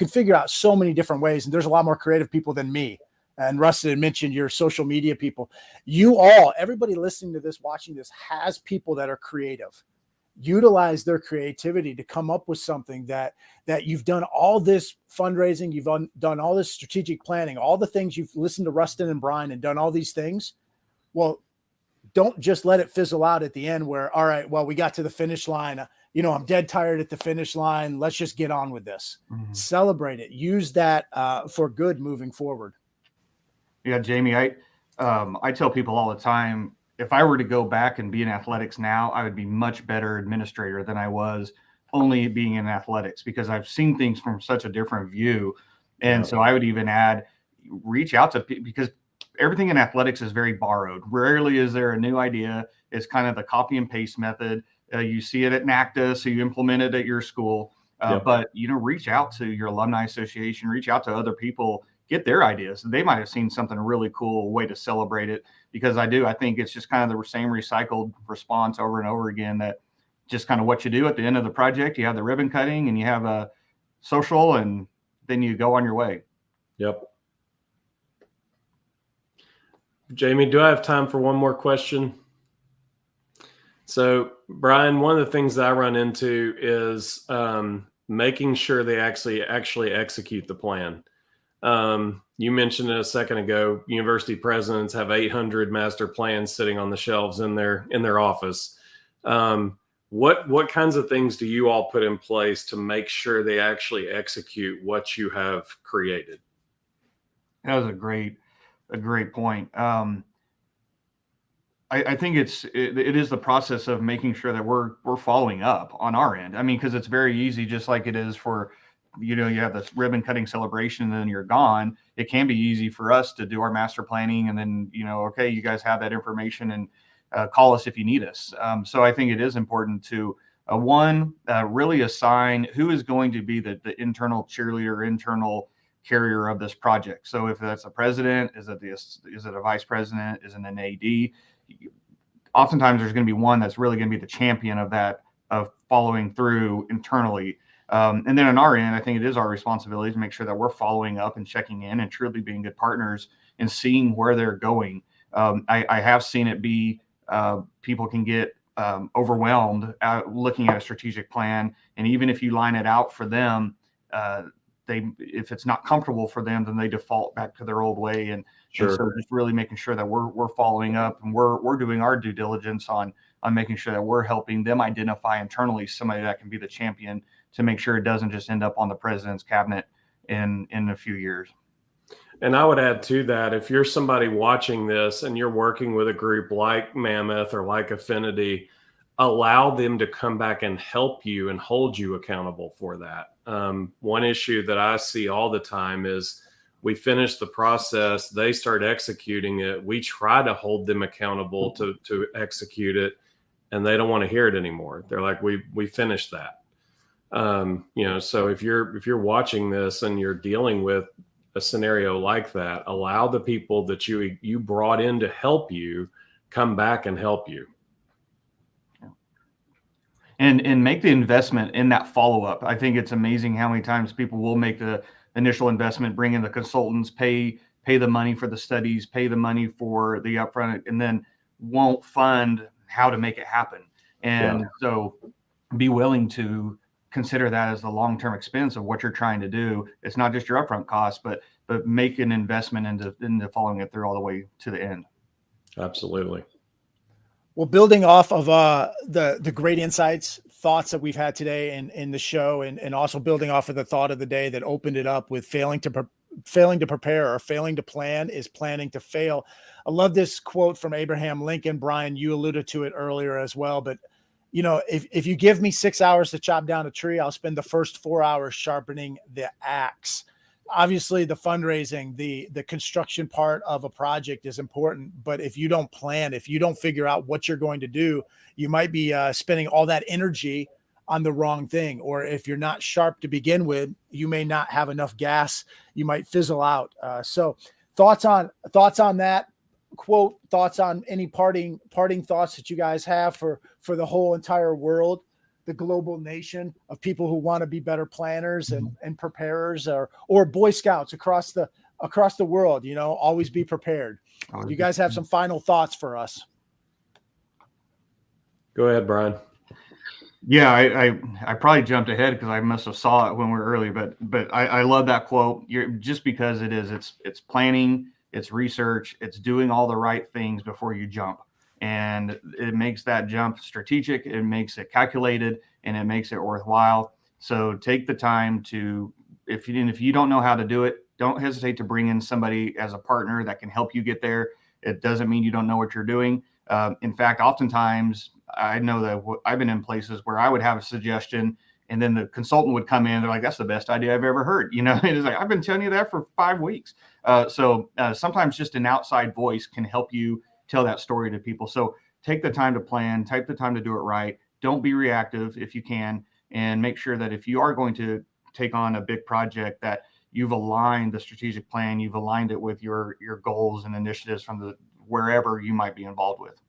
figure out so many different ways. And there's a lot more creative people than me. And Rustin had mentioned your social media people. Everybody listening to this, watching this, has people that are creative. Utilize their creativity to come up with something that you've done all this fundraising, you've done all this strategic planning, all the things you've listened to Rustin and Brian and done all these things. Well, don't just let it fizzle out at the end where, all right, well, we got to the finish line. I'm dead tired at the finish line. Let's just get on with this. Celebrate it. Use that for good moving forward. Yeah, Jamie, I tell people all the time, if I were to go back and be in athletics now, I would be much better administrator than I was only being in athletics, because I've seen things from such a different view. And so I would even add, reach out to people, because everything in athletics is very borrowed. Rarely is there a new idea. It's kind of the copy and paste method. You see it at NACDA, so you implement it at your school. But, reach out to your alumni association, reach out to other people, get their ideas. They might have seen something really cool, way to celebrate it. Because I think it's just kind of the same recycled response over and over again, that just kind of what you do at the end of the project. You have the ribbon cutting and you have a social, and then you go on your way. Yep. Jamie, do I have time for one more question? So, Brian, one of the things that I run into is making sure they actually execute the plan. You mentioned it a second ago. University presidents have 800 master plans sitting on the shelves in their office. What kinds of things do you all put in place to make sure they actually execute what you have created? That was a great point. I think it is the process of making sure that we're following up on our end. I mean, because it's very easy, just like it is for, you have this ribbon cutting celebration and then you're gone. It can be easy for us to do our master planning and then, okay, you guys have that information and call us if you need us. So I think it is important to really assign who is going to be the internal cheerleader, internal carrier of this project. So if that's a president, is it a vice president, is it an AD? Oftentimes there's going to be one that's really going to be the champion of that, of following through internally. And then on our end, I think it is our responsibility to make sure that we're following up and checking in and truly being good partners and seeing where they're going. I have seen it be people can get overwhelmed looking at a strategic plan. And even if you line it out for them, if it's not comfortable for them, then they default back to their old way. And so just really making sure that we're following up and we're doing our due diligence on making sure that we're helping them identify internally somebody that can be the champion to make sure it doesn't just end up on the president's cabinet in a few years. And I would add to that, if you're somebody watching this and you're working with a group like Mammoth or like Affinity, allow them to come back and help you and hold you accountable for that. One issue that I see all the time is we finish the process, they start executing it, we try to hold them accountable to execute it, and they don't want to hear it anymore. They're like, we finished that. So if you're watching this and you're dealing with a scenario like that, allow the people that you brought in to help you come back and help you. And make the investment in that follow-up. I think it's amazing how many times people will make the initial investment, bring in the consultants, pay the money for the studies, pay the money for the upfront, and then won't fund how to make it happen. And so be willing to consider that as the long-term expense of what you're trying to do. It's not just your upfront cost, but make an investment into following it through all the way to the end. Absolutely. Well, building off of the great insights, thoughts that we've had today in the show, and also building off of the thought of the day that opened it up with failing to prepare or failing to plan is planning to fail. I love this quote from Abraham Lincoln. Brian, you alluded to it earlier as well, but if you give me 6 hours to chop down a tree, I'll spend the first 4 hours sharpening the axe. Obviously, the fundraising, the construction part of a project is important, but if you don't plan, if you don't figure out what you're going to do, you might be spending all that energy on the wrong thing. Or if you're not sharp to begin with, you may not have enough gas. You might fizzle out. So thoughts on that quote, thoughts on any parting thoughts that you guys have for the whole entire world, the global nation of people who want to be better planners and preparers, or Boy Scouts across the world, always be prepared. You guys have some final thoughts for us? Go ahead, Brian. Yeah, I probably jumped ahead because I must have saw it when we were early, but I love that quote. Just because it's planning, it's research, it's doing all the right things before you jump. And it makes that jump strategic, it makes it calculated, and it makes it worthwhile. So take the time to, if you don't know how to do it, don't hesitate to bring in somebody as a partner that can help you get there. It doesn't mean you don't know what you're doing. In fact, oftentimes I know that I've been in places where I would have a suggestion and then the consultant would come in. They're like, that's the best idea I've ever heard. It's like, I've been telling you that for 5 weeks. So sometimes just an outside voice can help you tell that story to people. So take the time to plan, take the time to do it right, don't be reactive if you can, and make sure that if you are going to take on a big project, that you've aligned the strategic plan, you've aligned it with your goals and initiatives from the wherever you might be involved with.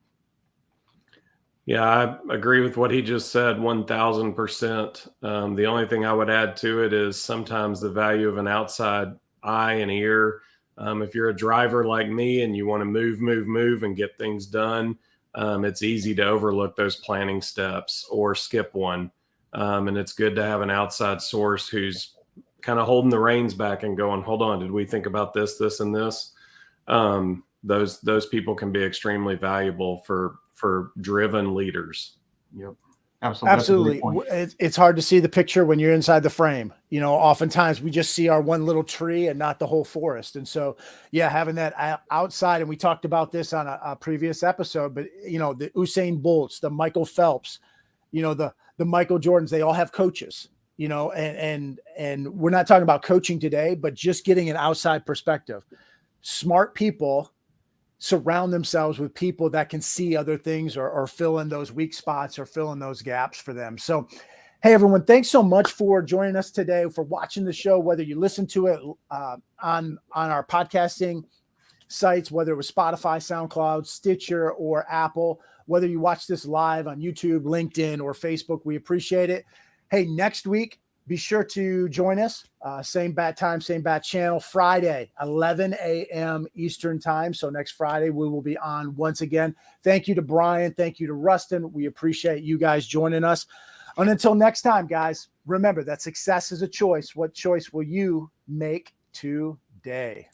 Yeah, I agree with what he just said 1000%. The only thing I would add to it is sometimes the value of an outside eye and ear. If you're a driver like me and you want to move and get things done, it's easy to overlook those planning steps or skip one. And it's good to have an outside source who's kind of holding the reins back and going, hold on, did we think about this, and this? Those people can be extremely valuable for driven leaders. Yep. Absolutely. It's hard to see the picture when you're inside the frame. You know, oftentimes we just see our one little tree and not the whole forest. And so, yeah, having that outside, and we talked about this on a previous episode, but you know, the Usain Bolts, the Michael Phelps, you know, the Michael Jordans, they all have coaches, you know, and we're not talking about coaching today, but just getting an outside perspective. Smart people surround themselves with people that can see other things or fill in those weak spots or fill in those gaps for them. So, hey, everyone, thanks so much for joining us today, for watching the show, whether you listen to it on our podcasting sites, whether it was Spotify, SoundCloud, Stitcher, or Apple, whether you watch this live on YouTube, LinkedIn, or Facebook, we appreciate it. Hey, next week, be sure to join us. Same bat time, same bat channel, Friday, 11 a.m. Eastern time. So next Friday, we will be on once again. Thank you to Brian. Thank you to Ruston. We appreciate you guys joining us. And until next time, guys, remember that success is a choice. What choice will you make today?